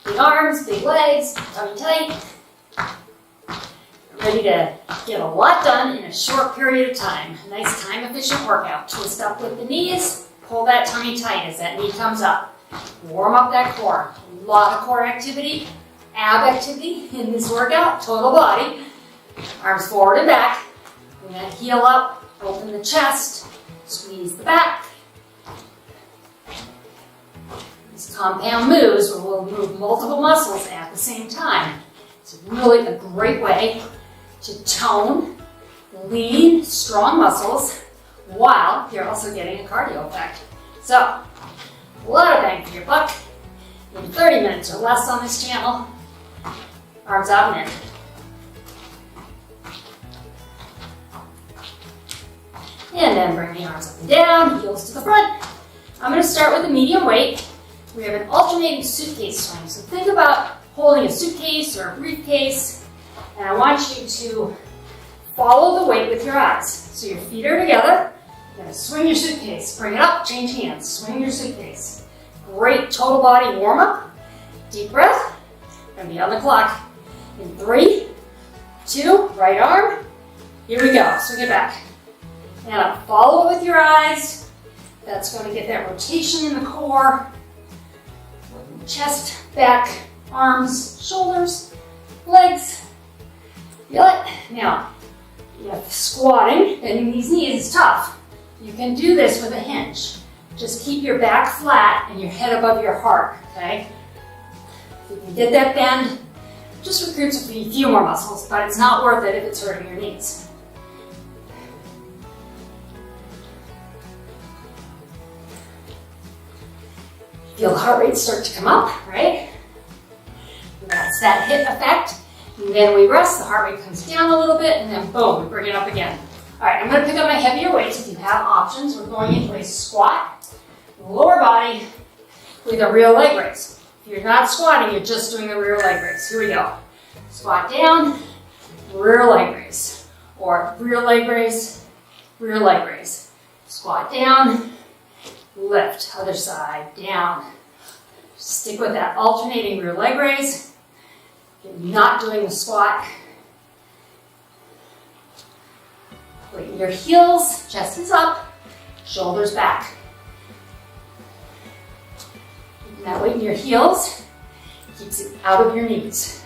Big arms, big legs, tummy tight. Ready to get a lot done in a short period of time. A nice time-efficient workout. Twist up with the knees, pull that tummy tight as that knee comes up. Warm up that core. A lot of core activity, ab activity in this workout, total body. Arms forward and back. We're going to heel up, open the chest, squeeze the back. These compound moves where we'll move multiple muscles at the same time. It's really a great way to tone, lean, strong muscles while you're also getting a cardio effect. So, a lot of bang for your buck in 30 minutes or less on this channel. Arms out and in. And then bring the arms up and down, heels to the front. I'm going to start with a medium weight. We have an alternating suitcase swing. So think about holding a suitcase or a briefcase, and I want you to follow the weight with your eyes. So your feet are together. You're going to swing your suitcase. Bring it up, change hands. Swing your suitcase. Great total body warm up. Deep breath. Going to be on the clock in 3, 2, right arm. Here we go. Swing it back. Now follow it with your eyes. That's going to get that rotation in the core. Chest, back, arms, shoulders, legs. Feel it? Now, squatting, bending these knees is tough. You can do this with a hinge. Just keep your back flat and your head above your heart, okay? If you can get that bend, just recruits a few more muscles, but it's not worth it if it's hurting your knees. Feel the heart rate start to come up, right? That's that HIIT effect. And then we rest, the heart rate comes down a little bit, and then boom, we bring it up again. All right, I'm going to pick up my heavier weights. If you have options, we're going into a squat, lower body with a rear leg raise. If you're not squatting, you're just doing the rear leg raise. Here we go. Squat down, rear leg raise. Or rear leg raise, rear leg raise. Squat down, lift, other side, down. Stick with that alternating rear leg raise. You're not doing the squat. Weight in your heels, chest is up, shoulders back. Keeping that weight in your heels keeps it out of your knees.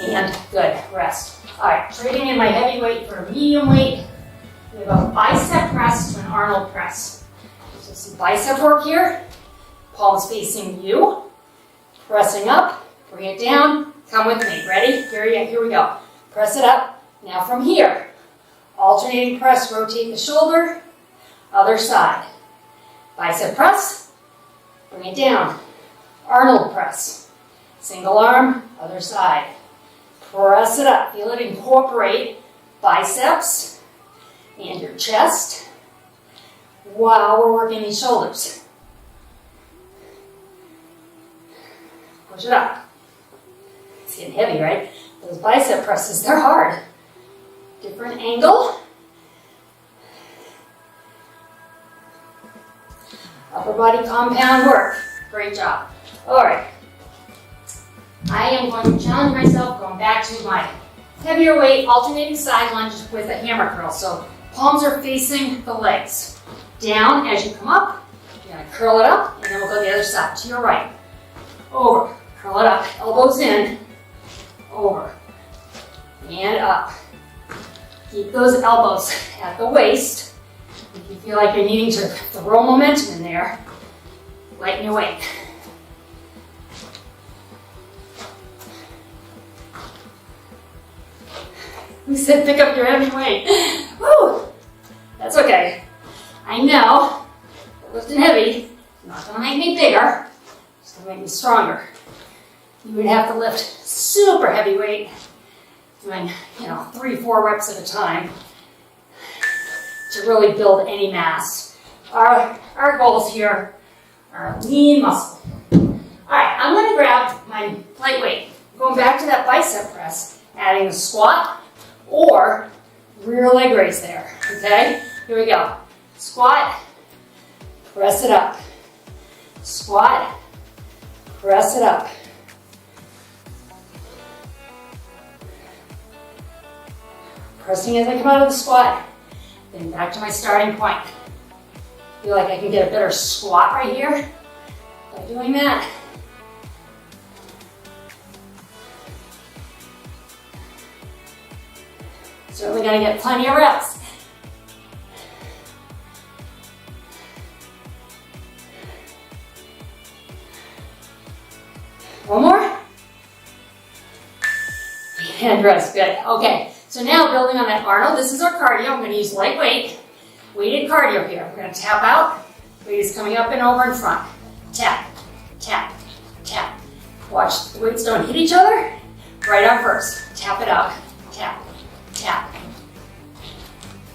And good, rest. All right, trading in my heavy weight for a medium weight. We have a bicep press to an Arnold press. So some bicep work here. Palms facing you. Pressing up, bring it down. Come with me, ready? Here we go. Press it up. Now from here, alternating press, rotate the shoulder. Other side. Bicep press, bring it down. Arnold press. Single arm, other side. Press it up. Feel it incorporate biceps and your chest while we're working these shoulders. Push it up. It's getting heavy, right? Those bicep presses, they're hard. Different angle. Upper body compound work. Great job. All right. I am going to challenge myself going back to my heavier weight alternating side lunge with a hammer curl. So palms are facing the legs. Down as you come up, you're going to curl it up, and then we'll go the other side to your right. Over, curl it up, elbows in, over, and up. Keep those elbows at the waist. If you feel like you're needing to throw momentum in there, lighten your weight. Who said pick up your heavy weight? Woo! That's okay. I know that lifting heavy is not going to make me bigger. It's going to make me stronger. You would have to lift super heavy weight, doing 3-4 reps at a time to really build any mass. Our goals here are lean muscle. All right, I'm going to grab my lightweight. bicep press, adding a squat or rear leg raise there, okay? Here we go. Squat, press it up. Squat, press it up. Pressing as I come out of the squat, then back to my starting point. Feel like I can get a better squat right here by doing that. Certainly gonna get plenty of reps. One more. And rest, good. Okay, so now building on that Arnold, this is our cardio. I'm gonna use lightweight, weighted cardio here. We're gonna tap out, weight is coming up and over in front. Tap, tap, tap. Watch the weights don't hit each other. Right arm first, tap it out, tap, tap.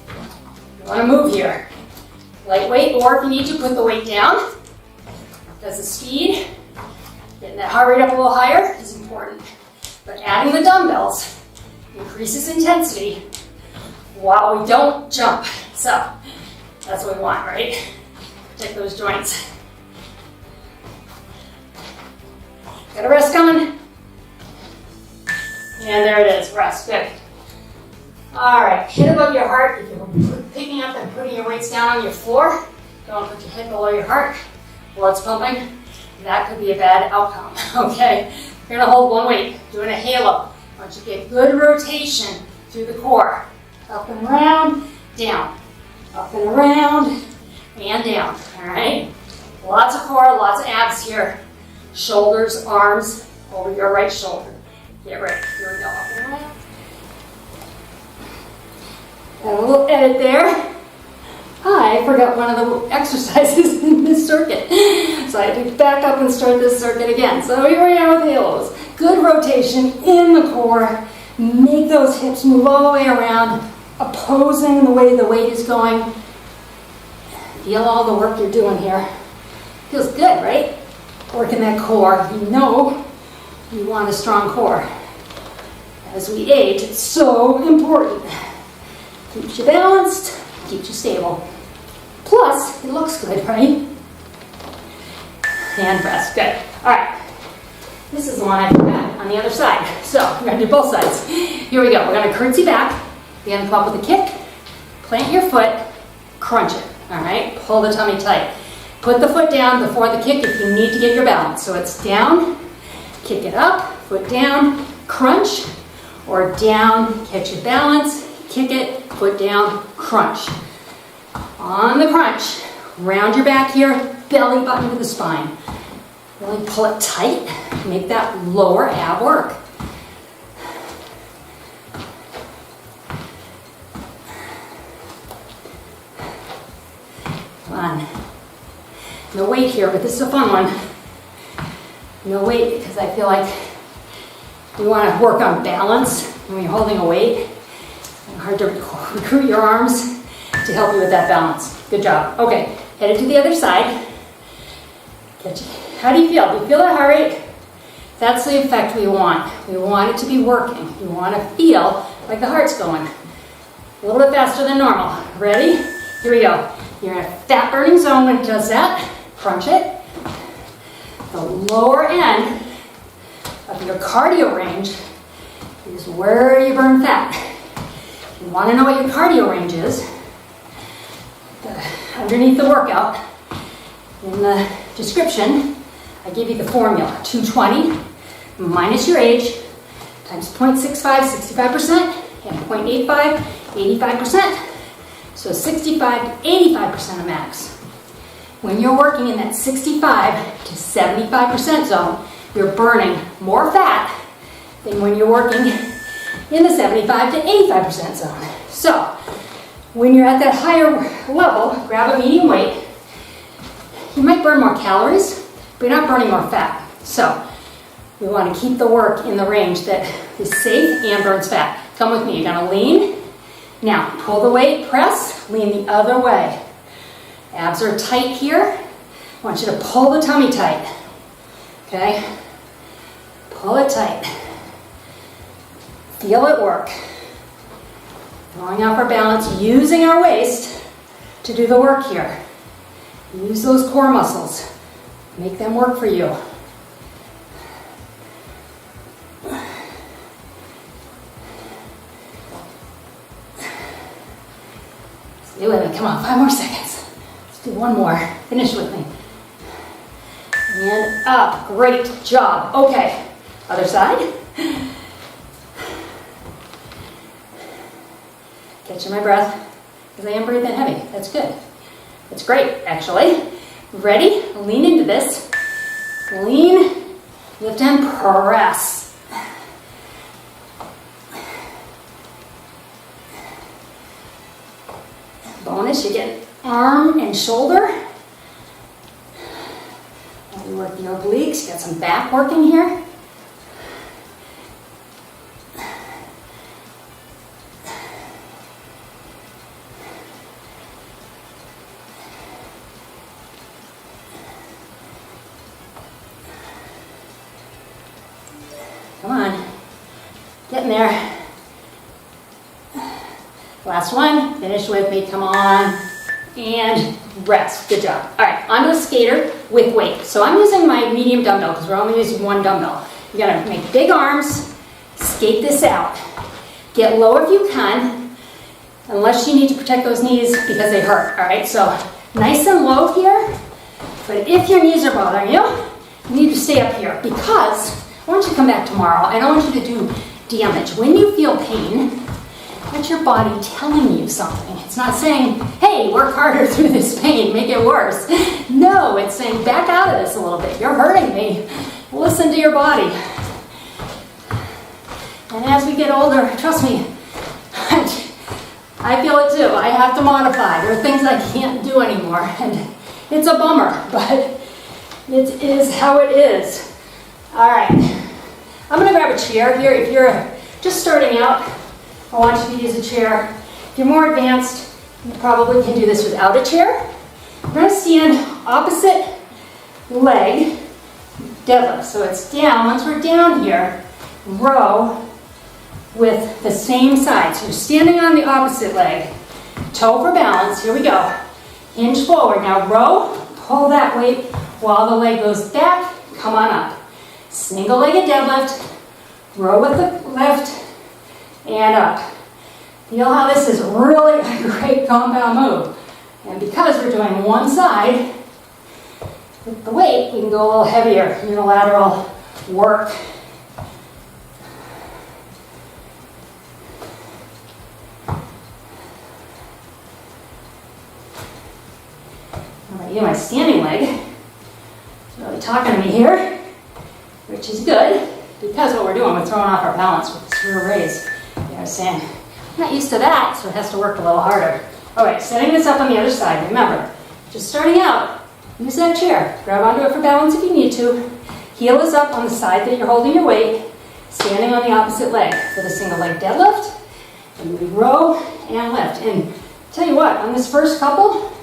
You wanna move here. Lightweight, or if you need to, put the weight down. Because the speed, getting that heart rate up a little higher is important. But adding the dumbbells increases intensity while we don't jump. So that's what we want, right? Protect those joints. Got a rest coming. And there it is, rest, good. All right, hit above your heart. If you're picking up and putting your weights down on your floor, don't put your head below your heart. Blood's pumping. That could be a bad outcome, okay? You're gonna hold one weight, doing a halo. I want you to get good rotation through the core. Up and around, down. Up and around, and down, all right? Lots of core, lots of abs here. Shoulders, arms, over your right shoulder. Get ready, here we go, up and around. Got a little edit there. I forgot one of the exercises in this circuit. So I had to back up and start this circuit again. So here we are with halos. Good rotation in the core. Make those hips move all the way around, opposing the way the weight is going. Feel all the work you're doing here. Feels good, right? Working that core. You know you want a strong core. As we age, it's so important. Keeps you balanced, keeps you stable. Plus, it looks good, right? And press, good. All right, this is the one I forgot on the other side. So we're gonna do both sides. Here we go, we're gonna curtsy back. You're gonna come up with a kick, plant your foot, crunch it, all right? Pull the tummy tight. Put the foot down before the kick if you need to get your balance. So it's down, kick it up, foot down, crunch, or down, catch your balance, kick it, foot down, crunch. On the crunch, round your back here, belly button to the spine. Really pull it tight, make that lower ab work. Come on. No weight here, but this is a fun one. No weight, because I feel like we want to work on balance when you're holding a weight. It's hard to recruit your arms to help you with that balance. Good job. Okay, headed to the other side. Catch it. How do you feel? Do you feel that heart rate? That's the effect we want. We want it to be working. We want to feel like the heart's going. A little bit faster than normal. Ready? Here we go. You're in a fat burning zone when it does that. Crunch it. The lower end of your cardio range is where you burn fat. If you want to know what your cardio range is, underneath the workout, in the description, I give you the formula. 220 minus your age times 0.65, 65%, and 0.85, 85%. So 65 to 85% of max. When you're working in that 65 to 75% zone, you're burning more fat than when you're working in the 75 to 85% zone. So when you're at that higher level, grab a medium weight. You might burn more calories, but you're not burning more fat. So we want to keep the work in the range that is safe and burns fat. Come with me. You're going to lean. Now, pull the weight, press, lean the other way. Abs are tight here. I want you to pull the tummy tight. Okay? Pull it tight. feel it work. Throwing off our balance, using our waist to do the work here. Use those core muscles. Make them work for you. Stay with me. Come on, 5 more seconds. Let's do one more. Finish with me. And up. Great job. Okay. Other side. Catching my breath because I am breathing heavy. That's good. That's great, actually. Ready? Lean into this. Lean, lift and press. Bonus, you get arm and shoulder. While you work the obliques, you got some back working here. Come on, getting there. Last one, finish with me, come on, and rest, good job. All right, onto a skater with weight. So I'm using my medium dumbbell because we're only using one dumbbell. You gotta make big arms, skate this out. Get low if you can, unless you need to protect those knees because they hurt, all right? So nice and low here, but if your knees are bothering you, you need to stay up here because I want you to come back tomorrow. I don't want you to do damage. When you feel pain, that's your body telling you something. It's not saying, hey, work harder through this pain, make it worse. No, it's saying, back out of this a little bit. You're hurting me. Listen to your body. And as we get older, trust me, I feel it too. I have to modify. There are things I can't do anymore. And it's a bummer, but it is how it is. All right, I'm gonna grab a chair here. If you're just starting out, I want you to use a chair. If you're more advanced, you probably can do this without a chair. We're gonna stand opposite leg deadlift. So it's down. Once we're down here, row with the same side. So you're standing on the opposite leg. Toe for balance. Here we go. Hinge forward. Now row, pull that weight while the leg goes back. Come on up. Single-legged deadlift, row with the lift, and up. Feel how this is really a great compound move. And because we're doing one side, with the weight, we can go a little heavier, unilateral work. All right, my standing leg. It's really talking to me here. Which is good, because what we're doing, we're throwing off our balance with this rear raise. You know what I'm saying? I'm not used to that, so it has to work a little harder. All right, setting this up on the other side. Remember, just starting out, use that chair. Grab onto it for balance if you need to. Heel is up on the side that you're holding your weight, standing on the opposite leg for the single leg deadlift. And we row and lift. And tell you what, on this first couple,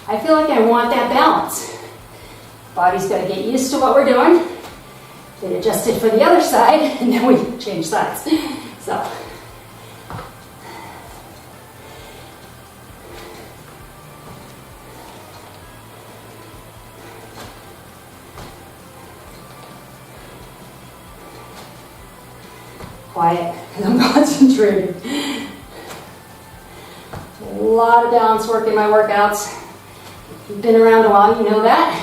I feel like I want that balance. Body's got to get used to what we're doing. Get adjusted for the other side, and then we change sides. So. Quiet, because I'm concentrating. A lot of balance work in my workouts. If you've been around a while, you know that.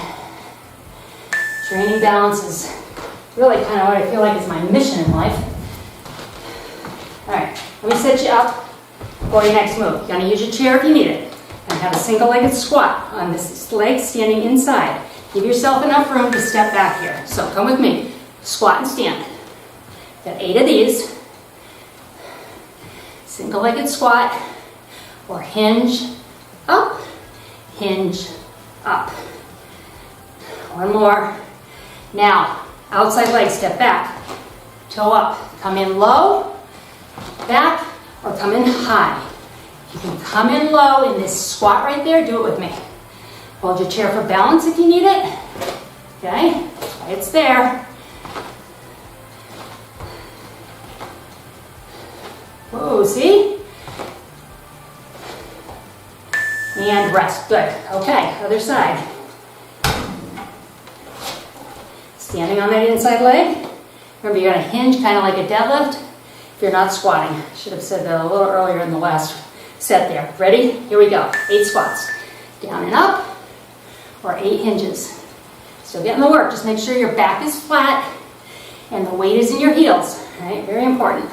Training balance is really kind of what I feel like is my mission in life. All right, let me set you up for your next move. You're gonna use your chair if you need it. And have a single-legged squat on this leg standing inside. Give yourself enough room to step back here. So come with me, squat and stand. Got 8 of these. Single-legged squat or hinge up, hinge up. One more. Now, outside leg, step back, toe up, come in low, back, or come in high. You can come in low in this squat right there, do it with me. Hold your chair for balance if you need it, okay? It's there. Whoa, see? And rest, good. Okay, other side. Standing on that inside leg. Remember, you're gonna hinge kind of like a deadlift if you're not squatting. Should have said that a little earlier in the last set there. Ready? Here we go. 8 squats. Down and up, or 8 hinges. Still getting the work. Just make sure your back is flat and the weight is in your heels. All right, very important.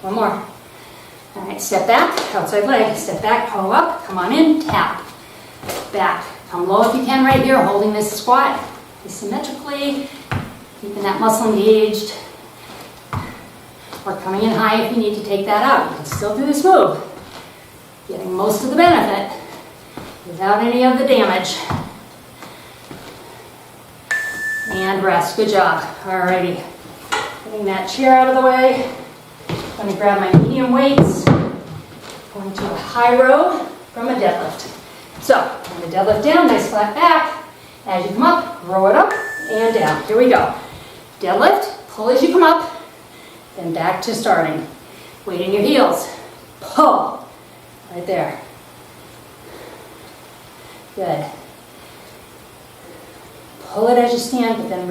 One more. All right, step back, outside leg, step back, pull up, come on in, tap, back. Come low if you can right here, holding this squat asymmetrically, keeping that muscle engaged, or coming in high if you need to take that out. You can still do this move, getting most of the benefit without any of the damage. And rest, good job. Alrighty, getting that chair out of the way. I'm going to grab my medium weights, going to a high row from a deadlift. So, I'm going to deadlift down, nice flat back. As you come up, row it up and down. Here we go. Deadlift, pull as you come up, then back to starting. Weight in your heels. Pull. Right there. Good. Pull it as you stand, but then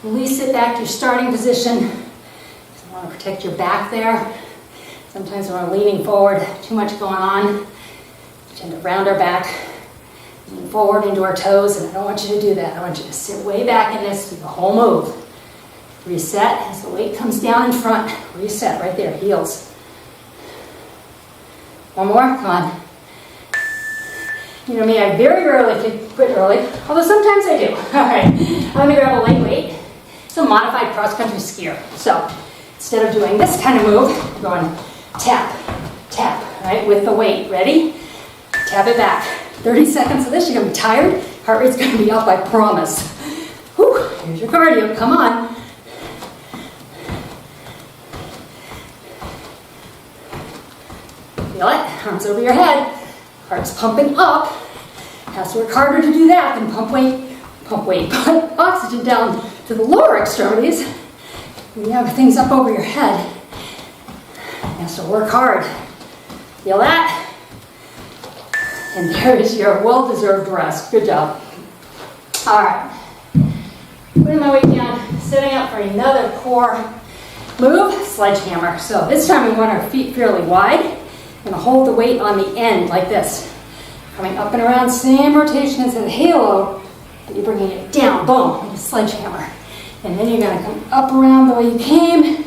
release it back to your starting position. You want to protect your back there. Sometimes when we're leaning forward, too much going on, we tend to round our back, lean forward into our toes, and I don't want you to do that. I want you to sit way back in this through the whole move. Reset as the weight comes down in front. Reset right there, heels. One more, come on. You know me, I very rarely quit early, although sometimes I do. All right, I'm gonna grab a lightweight. It's a modified cross-country skier. So instead of doing this kind of move, we're going tap, tap, right, with the weight. Ready? Tap it back. 30 seconds of this, you're gonna be tired. Heart rate's gonna be up, I promise. Whew, here's your cardio, come on. Feel it? Arms over your head. Heart's pumping up. Has to work harder to do that than pump oxygen down to the lower extremities. When you have things up over your head, it has to work hard. Feel that? And there is your well-deserved rest. Good job. All right. Putting my weight down, setting up for another core move, sledgehammer. So this time we want our feet fairly wide. We're going to hold the weight on the end like this. Coming up and around, same rotation as the halo, but you're bringing it down, boom, like a sledgehammer. And then you're going to come up around the way you came,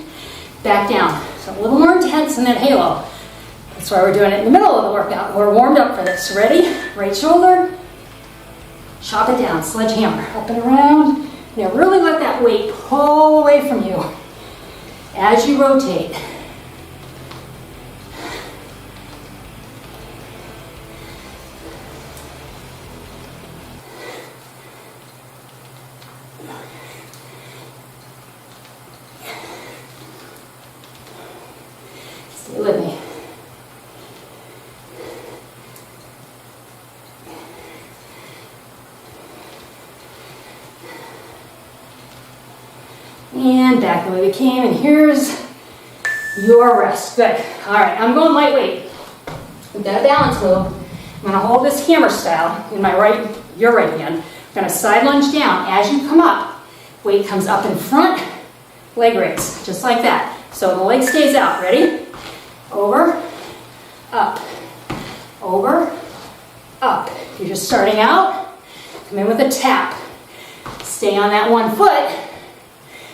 back down. So a little more intense than that halo. That's why we're doing it in the middle of the workout. We're warmed up for this. Ready? Right shoulder, chop it down, sledgehammer, up and around. Now really let that weight pull away from you as you rotate. Stay with me. And back the way we came, and here's your rest. Good. All right, I'm going lightweight. We've got a balance move. I'm going to hold this hammer style in my your right hand. I'm going to side lunge down. As you come up, weight comes up in front, leg raise, just like that. So the leg stays out. Ready? Over, up, over, up. If you're just starting out, come in with a tap. Stay on that one foot.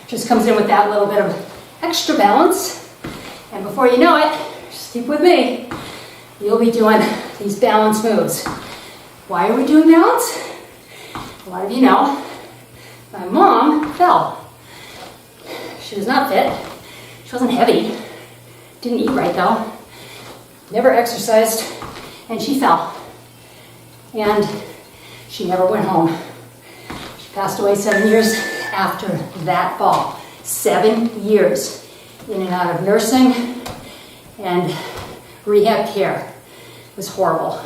Just comes in with that little bit of extra balance. And before you know it, just keep with me, you'll be doing these balance moves. Why are we doing balance? A lot of you know, my mom fell. She was not fit. She wasn't heavy. Didn't eat right though. Never exercised, and she fell. And she never went home. She passed away 7 years after that fall. 7 years in and out of nursing and rehab care. It was horrible.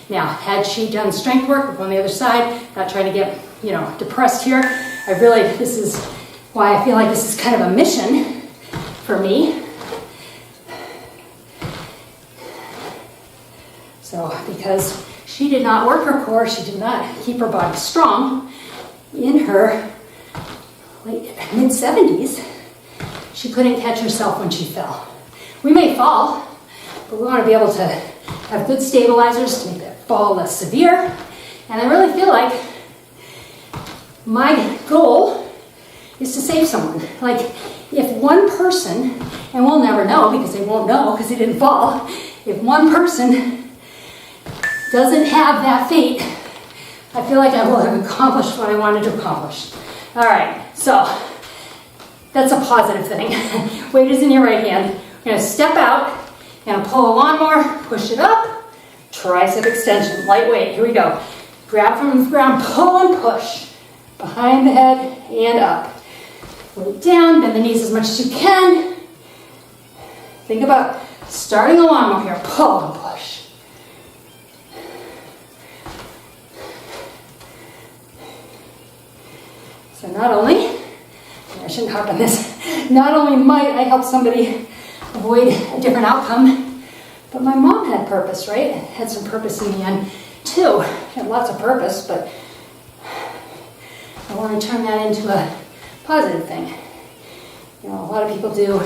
Now, had she done strength work on the other side, not trying to get, depressed here, this is why I feel like this is kind of a mission for me. So, because she did not work her core, she did not keep her body strong in her mid-70s, she couldn't catch herself when she fell. We may fall, but we want to be able to have good stabilizers to make that fall less severe. And I really feel like my goal is to save someone. Like, if one person, and we'll never know because they won't know because they didn't fall, if one person doesn't have that fate, I feel like I will have accomplished what I wanted to accomplish. All right, so that's a positive thing. Weight is in your right hand. You're gonna step out, you're gonna pull a lawnmower, push it up, tricep extension, lightweight, here we go. Grab from the ground, pull and push. Behind the head and up. Weight down, bend the knees as much as you can. Think about starting a lawnmower here, pull and push. So not only, I shouldn't harp on this, not only might I help somebody avoid a different outcome, but my mom had purpose, right? Had some purpose in the end too. Had lots of purpose, but I want to turn that into a positive thing. A lot of people do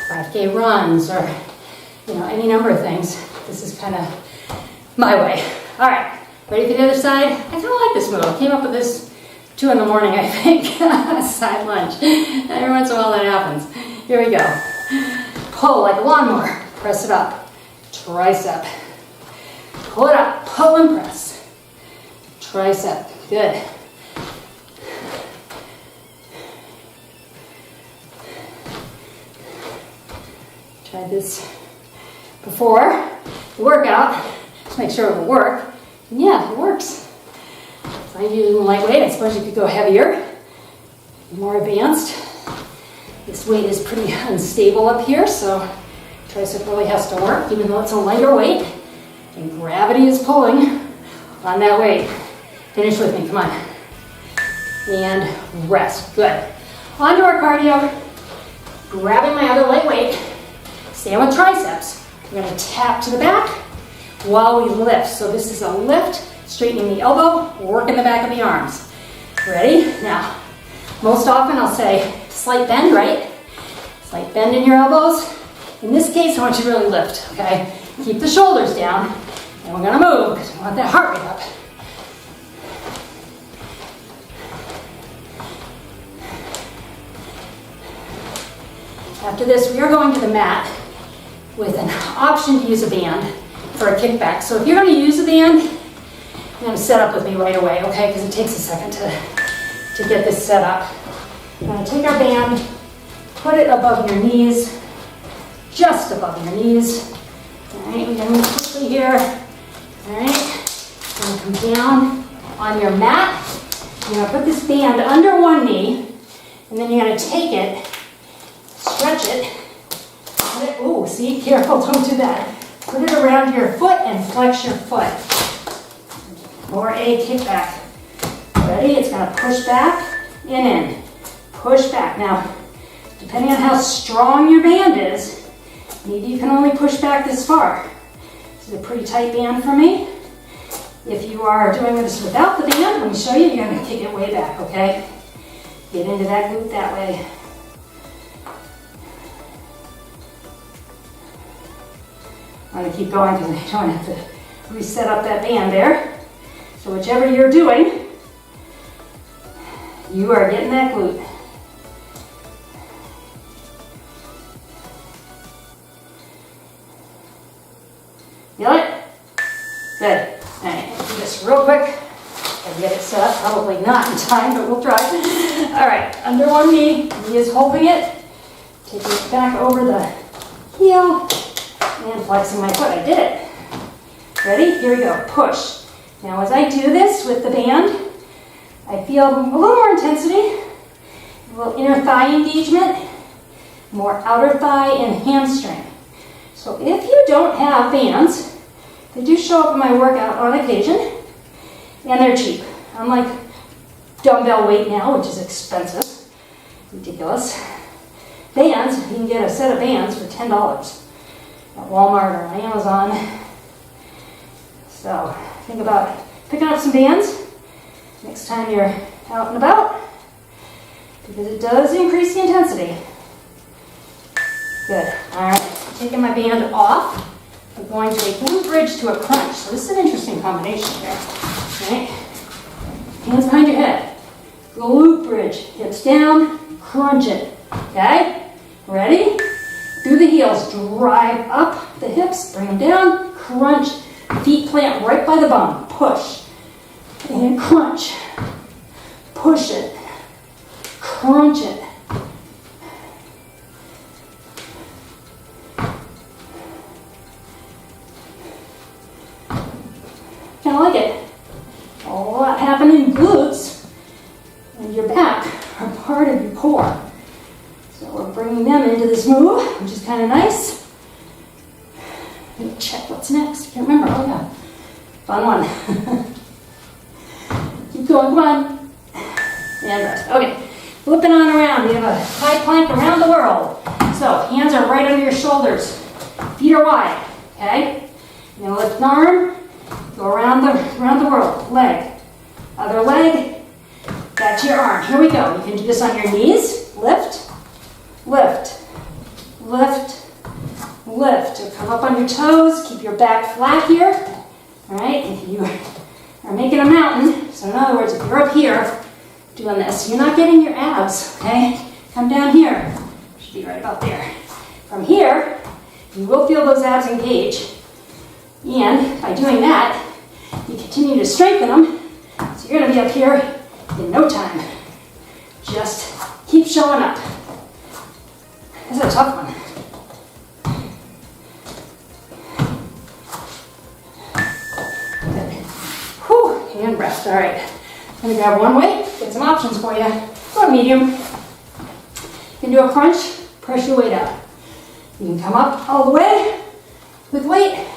5K runs or, any number of things. This is kind of my way. All right, ready for the other side? I kind of like this move. I came up with this 2 in the morning, I think, side lunge. Every once in a while that happens. Here we go. Pull like a lawnmower. Press it up. Tricep. Pull it up. Pull and press. Tricep. Good. Tried this before the workout. Just make sure it will work. And yeah, it works. So I'm using lightweight. I suppose you could go heavier, more advanced. This weight is pretty unstable up here, so tricep really has to work, even though it's a lighter weight. And gravity is pulling on that weight. Finish with me, come on. And rest, good. On to our cardio. Grabbing my other lightweight. Stand with triceps. We're gonna tap to the back while we lift. So this is a lift, straightening the elbow, working the back of the arms. Ready? Now, most often I'll say slight bend, right? Slight bend in your elbows. In this case, I want you to really lift, okay? Keep the shoulders down, and we're gonna move because we want that heart rate up. After this, we are going to the mat with an option to use a band for a kickback. So if you're going to use a band, you're going to set up with me right away, okay? Because it takes a second to get this set up. We're going to take our band, put it above your knees, just above your knees. All right, we're going to move quickly here. All right, you're going to come down on your mat. You're going to put this band under one knee, and then you're going to take it, stretch it, put it, ooh, see, careful, don't do that. Put it around your foot and flex your foot. Or a kickback. Ready? It's going to push back and in. Push back. Now, depending on how strong your band is, maybe you can only push back this far. This is a pretty tight band for me. If you are doing this without the band, let me show you, you're going to kick it way back, okay? Get into that glute that way. I'm going to keep going because I don't have to reset up that band there. So whichever you're doing, you are getting that glute. Feel it? Good. All right, let's do this real quick. Gotta get it set up. Probably not in time, but we'll try. All right, under one knee, knee is holding it. Taking it back over the heel. And flexing my foot, I did it. Ready? Here we go, push. Now as I do this with the band, I feel a little more intensity, a little inner thigh engagement, more outer thigh and hamstring. So if you don't have bands, They do show up in my workout on occasion, and they're cheap. Unlike dumbbell weight now, which is expensive, ridiculous. Bands, you can get a set of bands for $10 at Walmart or on Amazon. So think about picking up some bands next time you're out and about, because it does increase the intensity. Good. All right, taking my band off. I'm going to a glute bridge to a crunch. So this is an interesting combination here. Right? Hands behind your head. Glute bridge. Hips down. Crunch it. Okay? Ready? Through the heels. Drive up the hips. Bring them down. Crunch. Feet plant right by the bum. Push. And crunch. Push it. Crunch it. Kind of like it. A lot happening in glutes, and your back are part of your core. So we're bringing them into this move, which is kind of nice. Let me check what's next. I can't remember. Oh yeah, fun one. Keep going, come on. And rest. Okay, flipping on around. We have a high plank around the world. So hands are right under your shoulders. Feet are wide. Okay. You're gonna lift an arm. Go around the world. Leg. Other leg. Back to your arm. Here we go. You can do this on your knees. Lift. Lift. Lift. Lift. So come up on your toes. Keep your back flat here. All right. If you are making a mountain, so in other words, if you're up here doing this, you're not getting your abs. Okay. Come down here. Should be right about there. From here, you will feel those abs engage. And by doing that, you continue to strengthen them, so you're going to be up here in no time. Just keep showing up. This is a tough one. Good. Whew, and rest. All right. I'm going to grab one weight, get some options for you. Go medium. You can do a crunch, press your weight up. You can come up all the way with weight.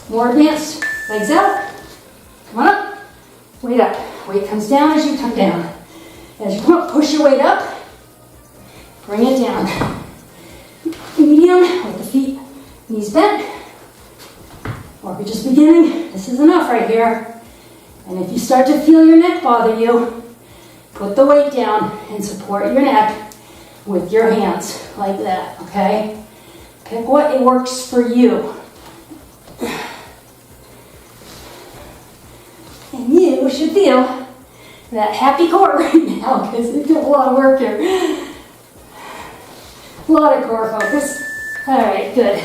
More advanced, legs out, come on up, weight up. Weight comes down as you come down. As you come up, push your weight up, bring it down. Medium, with the feet, knees bent. Or if you're just beginning, this is enough right here. And if you start to feel your neck bother you, put the weight down and support your neck with your hands, like that, okay? Pick what works for you. And you should feel that happy core right now, because we did a lot of work here. A lot of core focus. All right, good.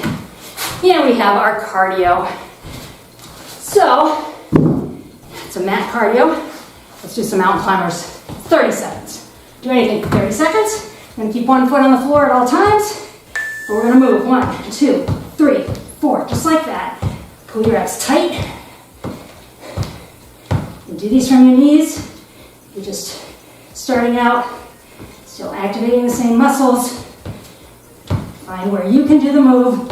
And we have our cardio. So, it's a mat cardio. Let's do some mountain climbers. 30 seconds. Do anything for 30 seconds. We're going to keep one foot on the floor at all times. But we're going to move 1, 2, 3, 4, just like that. Pull your abs tight. Do these from your knees. You're just starting out, still activating the same muscles. Find where you can do the move.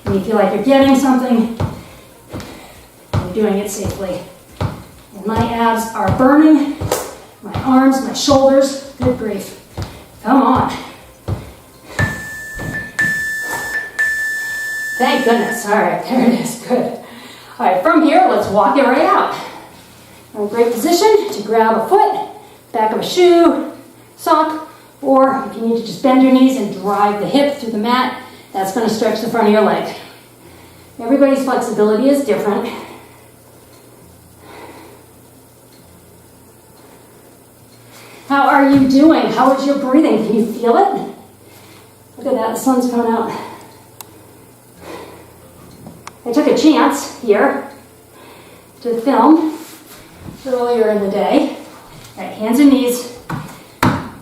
And you feel like you're getting something, you're doing it safely. And my abs are burning, my arms, my shoulders, good grief. Come on. Thank goodness. All right, there it is, good. All right, from here, let's walk it right out. We're in a great position to grab a foot, back of a shoe, sock, or if you need to just bend your knees and drive the hip through the mat, that's going to stretch the front of your leg. Everybody's flexibility is different. How are you doing? How is your breathing? Can you feel it? Look at that, the sun's coming out. I took a chance here to film earlier in the day. All right, hands and knees,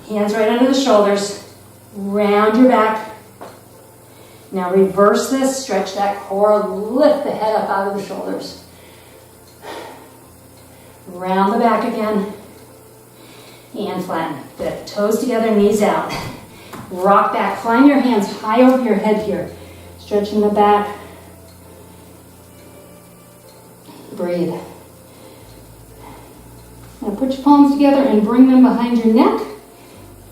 hands right under the shoulders, round your back. Now reverse this, stretch that core, lift the head up out of the shoulders. Round the back again, and flatten. Good, toes together, knees out. Rock back, find your hands high over your head here. Stretching the back. breathe. Now put your palms together and bring them behind your neck.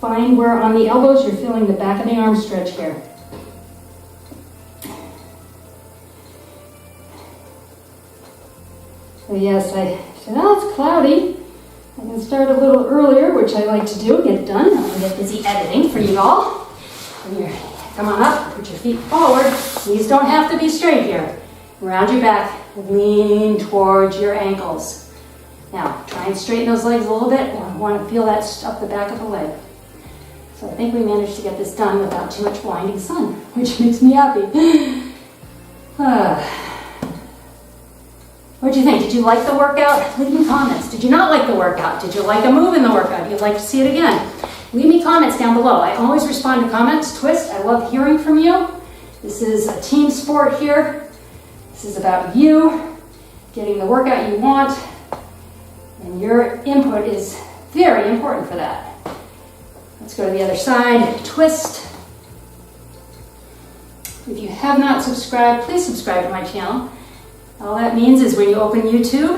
Find where on the elbows you're feeling the back of the arm stretch here. So yes, I said, oh, it's cloudy. I can start a little earlier, which I like to do, get done. I'm gonna get busy editing for you all. Come on up, put your feet forward. Knees don't have to be straight here. Round your back, lean towards your ankles. Now, try and straighten those legs a little bit. I want to feel that up the back of the leg. So I think we managed to get this done without too much blinding sun, which makes me happy. What did you think? Did you like the workout? Leave me comments. Did you not like the workout? Did you like a move in the workout? You'd like to see it again? Leave me comments down below. I always respond to comments. Twist, I love hearing from you. This is a team sport here. This is about you getting the workout you want, and your input is very important for that. Let's go to the other side. Twist. If you have not subscribed, please subscribe to my channel. All that means is when you open YouTube,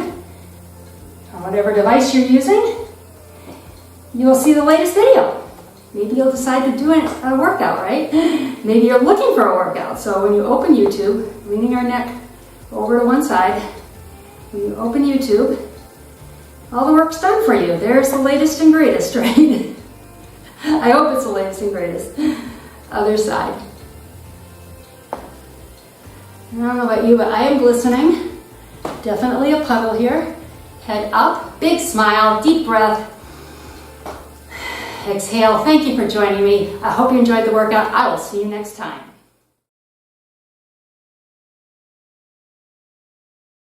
on whatever device you're using, you'll see the latest video. Maybe you'll decide to do a workout, right? Maybe you're looking for a workout. So when you open YouTube, leaning our neck over to one side, when you open YouTube, all the work's done for you. There's the latest and greatest, right? I hope it's the latest and greatest. Other side. I don't know about you, but I am glistening. Definitely a puddle here. Head up, big smile, deep breath. Exhale. Thank you for joining me. I hope you enjoyed the workout. I will see you next time.